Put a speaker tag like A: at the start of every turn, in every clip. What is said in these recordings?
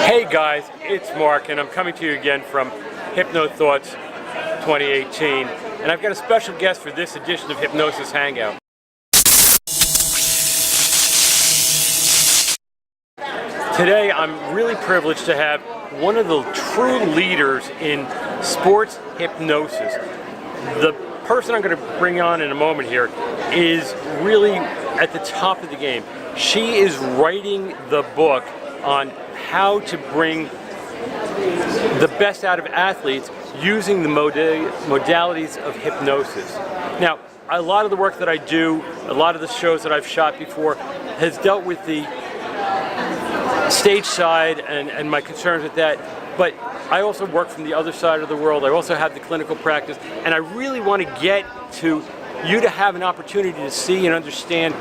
A: Hey guys, it's Mark and I'm coming to you again from HypnoThoughts 2018, and I've got a special guest for this edition of Hypnosis Hangout. Today I'm really privileged to have one of the true leaders in sports hypnosis. The person I'm going to bring on in a moment here is really at the top of the game. She is writing the book on how to bring the best out of athletes using the modalities of hypnosis. Now, a lot of the work that I do, a lot of the shows that I've shot before, has dealt with the stage side and my concerns with that, but I also work from the other side of the world. I also have the clinical practice, and I really want to get to you to have an opportunity to see and understand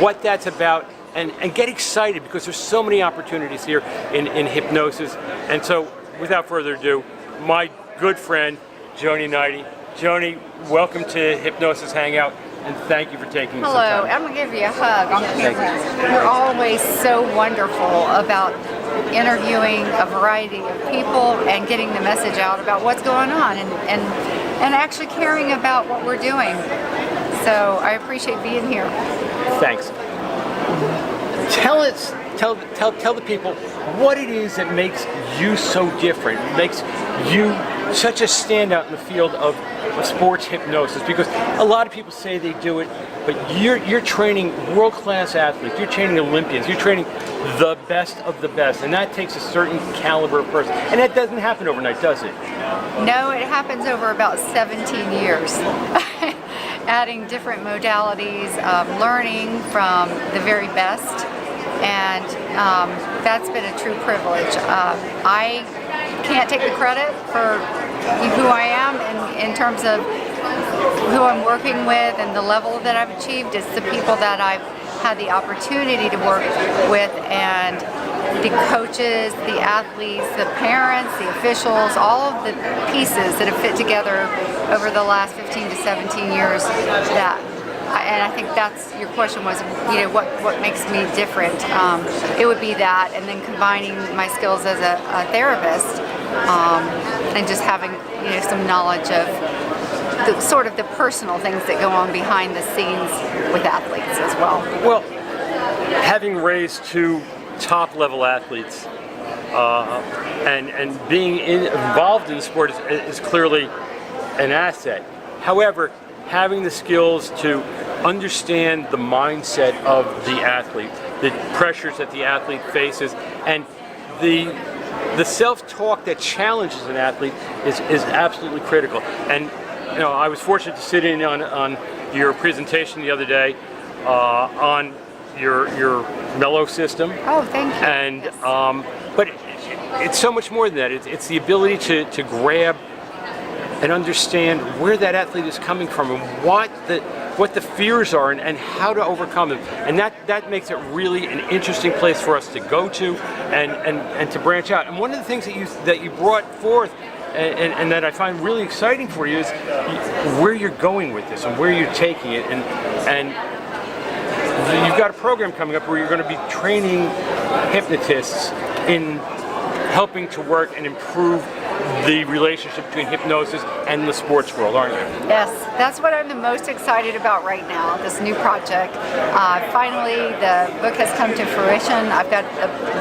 A: what that's about and get excited, because there's so many opportunities here in hypnosis. And so, without further ado, my good friend, Joni Neidigh. Joni, welcome to Hypnosis Hangout, and thank you for taking some time.
B: Hello, I'm going to give you a hug on camera. You're always so wonderful about interviewing a variety of people and getting the message out about what's going on and actually caring about what we're doing. So I appreciate being here.
A: Thanks. Tell the people what it is that makes you so different, makes you such a standout in the field of sports hypnosis, because a lot of people say they do it, but you're training world-class athletes, you're training Olympians, you're training the best of the best, and that takes a certain caliber of person, and that doesn't happen overnight, does it?
B: No, it happens over about 17 years. Adding different modalities, learning from the very best, and that's been a true privilege. I can't take the credit for who I am in terms of who I'm working with and the level that I've achieved. It's the people that I've had the opportunity to work with, and the coaches, the athletes, the parents, the officials, all of the pieces that have fit together over the last 15 to 17 years. And I think that's, your question was, you know, what makes me different. It would be that, and then combining my skills as a therapist, and just having, you know, some knowledge of the sort of the personal things that go on behind the scenes with athletes as well.
A: Well, having raised two top-level athletes and being involved in the sport is clearly an asset. However, having the skills to understand the mindset of the athlete, the pressures that the athlete faces, and the self-talk that challenges an athlete is absolutely critical. And you know, I was fortunate to sit in on your presentation the other day on your mellow system.
B: Oh, thank you.
A: And
B: yes.
A: But it's so much more than that. It's the ability to grab and understand where that athlete is coming from and what the fears are and how to overcome them. And that makes it really an interesting place for us to go to and to branch out. And one of the things that you brought forth and that I find really exciting for you is where you're going with this and where you're taking it. And you've got a program coming up where you're going to be training hypnotists in helping to work and improve the relationship between hypnosis and the sports world, aren't you?
B: Yes, that's what I'm the most excited about right now, this new project. Finally, the book has come to fruition. I've got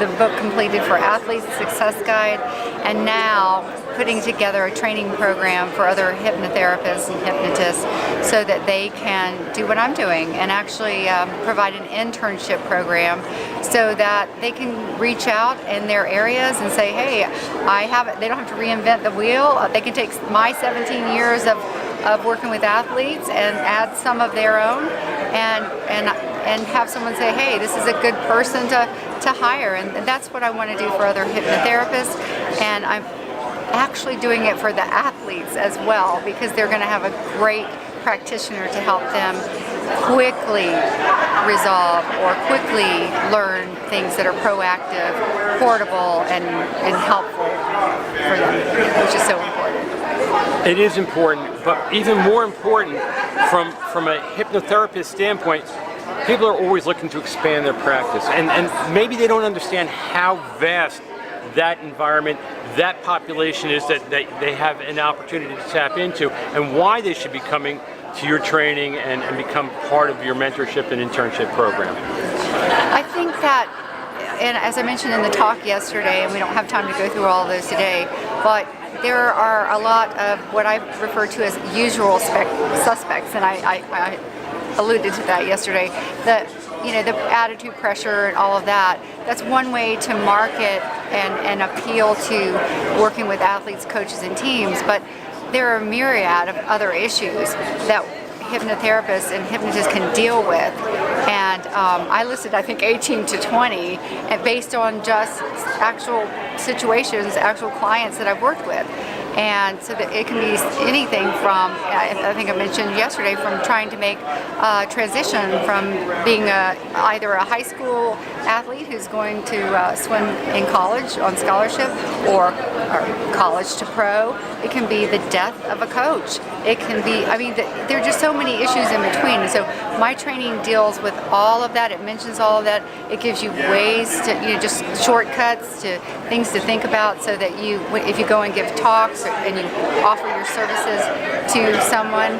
B: the book completed for athletes, Success Guide, and now putting together a training program for other hypnotherapists and hypnotists so that they can do what I'm doing and actually provide an internship program so that they can reach out in their areas and say, hey, they don't have to reinvent the wheel. They can take my 17 years of working with athletes and add some of their own and have someone say, hey, this is a good person to hire. And that's what I want to do for other hypnotherapists. And I'm actually doing it for the athletes as well, because they're going to have a great practitioner to help them quickly resolve or quickly learn things that are proactive, portable, and helpful for them, which is so important.
A: It is important, but even more important from a hypnotherapist standpoint, people are always looking to expand their practice, and maybe they don't understand how vast that environment, that population is that they have an opportunity to tap into, and why they should be coming to your training and become part of your mentorship and internship program?
B: I think that, and as I mentioned in the talk yesterday, and we don't have time to go through all of those today, but there are a lot of what I refer to as usual suspects, and I alluded to that yesterday. The attitude pressure and all of that. That's one way to market and appeal to working with athletes, coaches, and teams. But there are a myriad of other issues that hypnotherapists and hypnotists can deal with. And I listed, I think, 18 to 20, and based on just actual situations, actual clients that I've worked with. And so that it can be anything from, I think I mentioned yesterday, from trying to make a transition from being either a high school athlete who's going to swim in college on scholarship or college to pro. It can be the death of a coach. It can be, there are just so many issues in between. And so my training deals with all of that. It mentions all of that. It gives you ways to, just shortcuts to things to think about, so that if you go and give talks and you offer your services to someone,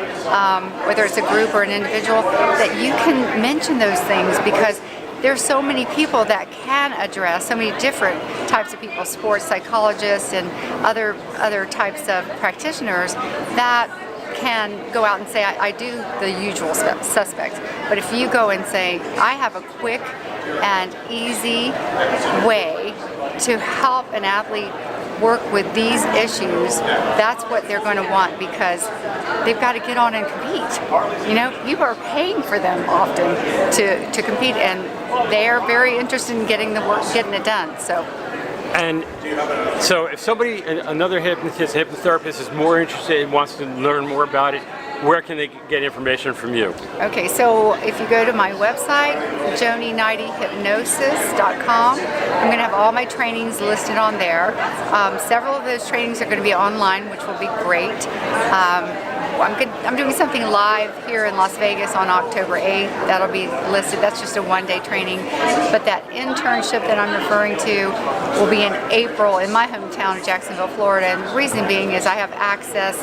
B: whether it's a group or an individual, that you can mention those things, because there's so many people that can address so many different types of people, sports psychologists and other types of practitioners that can go out and say, I do the usual suspects. But if you go and say, I have a quick and easy way to help an athlete work with these issues, that's what they're going to want, because they've got to get on and compete. You are paying for them often to compete, and they are very interested in getting the work, getting it done.
A: And so if somebody, another hypnotist, hypnotherapist, is more interested and wants to learn more about it, where can they get information from you?
B: Okay, so if you go to my website, Joni Neidigh Hypnosis.com, I'm going to have all my trainings listed on there. Several of those trainings are going to be online, which will be great. I'm doing something live here in Las Vegas on October 8th. That'll be listed. That's just a one-day training. But that internship that I'm referring to will be in April in my hometown of Jacksonville, Florida. And the reason being is I have access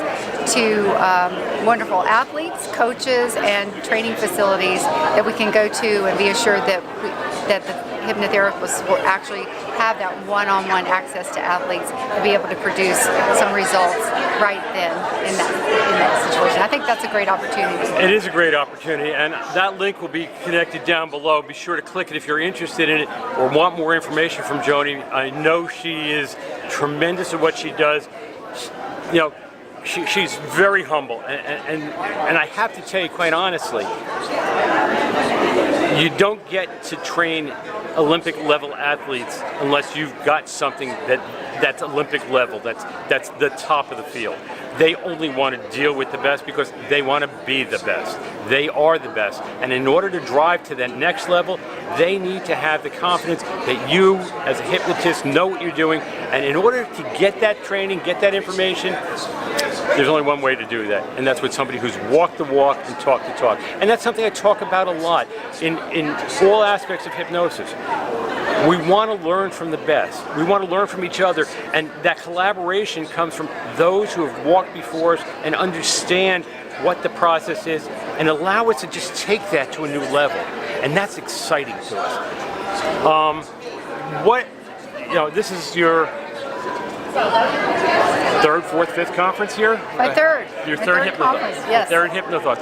B: to wonderful athletes, coaches, and training facilities that we can go to and be assured that the hypnotherapists will actually have that one-on-one access to athletes to be able to produce some results right then in that situation. I think that's a great opportunity.
A: It is a great opportunity, and that link will be connected down below. Be sure to click it if you're interested in it or want more information from Joni. I know she is tremendous at what she does. She's very humble, and I have to tell you, quite honestly, you don't get to train Olympic level athletes unless you've got something that's Olympic level, that's the top of the field. They only want to deal with the best because they want to be the best. They are the best. And in order to drive to that next level, they need to have the confidence that you, as a hypnotist, know what you're doing. And in order to get that training, get that information, there's only one way to do that, and that's with somebody who's walked the walk and talked the talk. And that's something I talk about a lot in all aspects of hypnosis. We want to learn from the best. We want to learn from each other, and that collaboration comes from those who have walked before us and understand what the process is and allow us to just take that to a new level. And that's exciting to us. This is your third, fourth, fifth conference here?
B: My third.
A: Your third
B: conference, yes.
A: Third HypnoThoughts.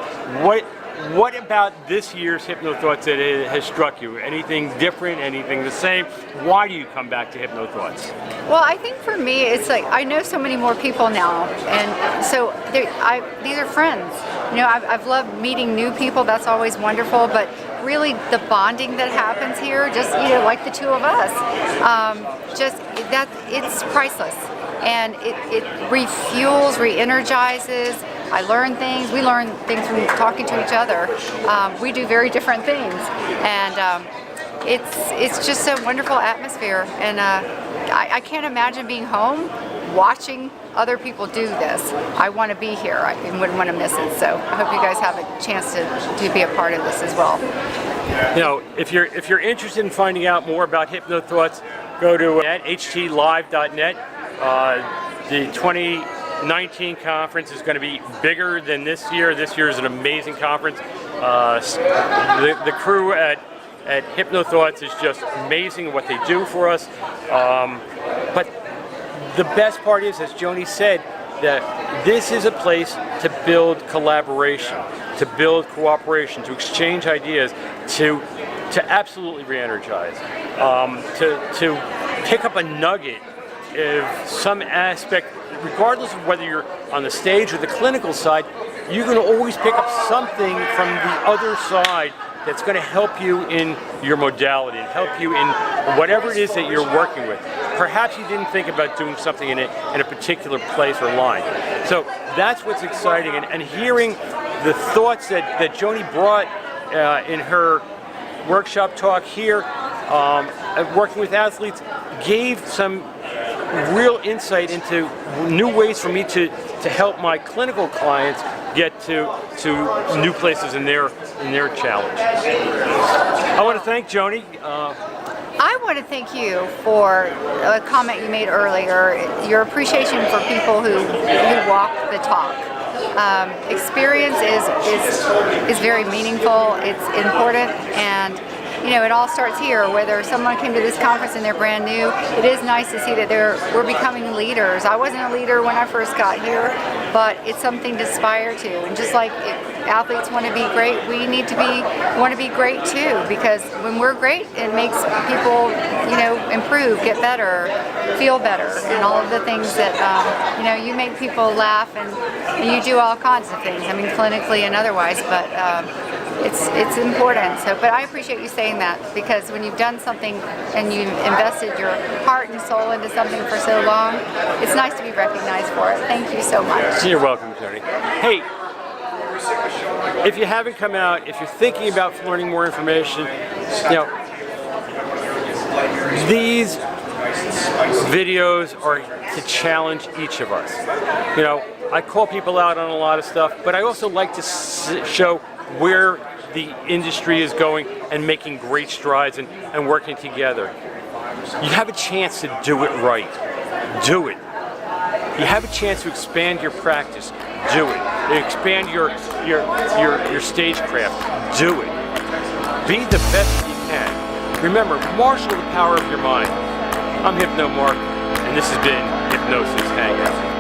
A: What about this year's HypnoThoughts that has struck you? Anything different? Anything the same? Why do you come back to HypnoThoughts?
B: Well, I think for me, it's like I know so many more people now, and so these are friends. I've loved meeting new people. That's always wonderful, but really the bonding that happens here, just like the two of us, it's priceless, and it refuels, re-energizes. I learn things. We learn things from talking to each other. We do very different things, and it's just a wonderful atmosphere. And I can't imagine being home watching other people do this. I want to be here. I wouldn't want to miss it. So I hope you guys have a chance to be a part of this as well.
A: If you're interested in finding out more about HypnoThoughts, go to htlive.net. The 2019 conference is going to be bigger than this year. This year is an amazing conference. The crew at HypnoThoughts is just amazing what they do for us. But the best part is, as Joni said, that this is a place to build collaboration, to build cooperation, to exchange ideas, to absolutely re-energize, to pick up a nugget of some aspect, regardless of whether you're on the stage or the clinical side. You're going to always pick up something from the other side that's going to help you in your modality and help you in whatever it is that you're working with. Perhaps you didn't think about doing something in a particular place or line. So that's what's exciting, and hearing the thoughts that Joni brought in her workshop talk here, working with athletes, gave some real insight into new ways for me to help my clinical clients get to new places in their challenge. I want to thank Joni.
B: I want to thank you for a comment you made earlier, your appreciation for people who walk the talk. Experience is very meaningful, it's important, and you know, it all starts here. Whether someone came to this conference and they're brand new, it is nice to see that we're becoming leaders. I wasn't a leader when I first got here, but it's something to aspire to. And just like athletes want to be great, we need to want to be great too, because when we're great, it makes people, you know, improve, get better, feel better, and all of the things that, you know, you make people laugh, and you do all kinds of things, I mean, clinically and otherwise, but it's important. So, but I appreciate you saying that, because when you've done something and you've invested your heart and soul into something for so long, it's nice to be recognized for it. Thank you so much.
A: You're welcome, Joni. Hey, if you haven't come out, if you're thinking about learning more information, you know, these videos are to challenge each of us. You know, I call people out on a lot of stuff, but I also like to show where the industry is going and making great strides and working together. You have a chance to do it right. Do it. You have a chance to expand your practice. Do it. Expand your stagecraft. Do it. Be the best you can. Remember, marshal the power of your mind. I'm HypnoMarc, and this has been Hypnosis Hangout.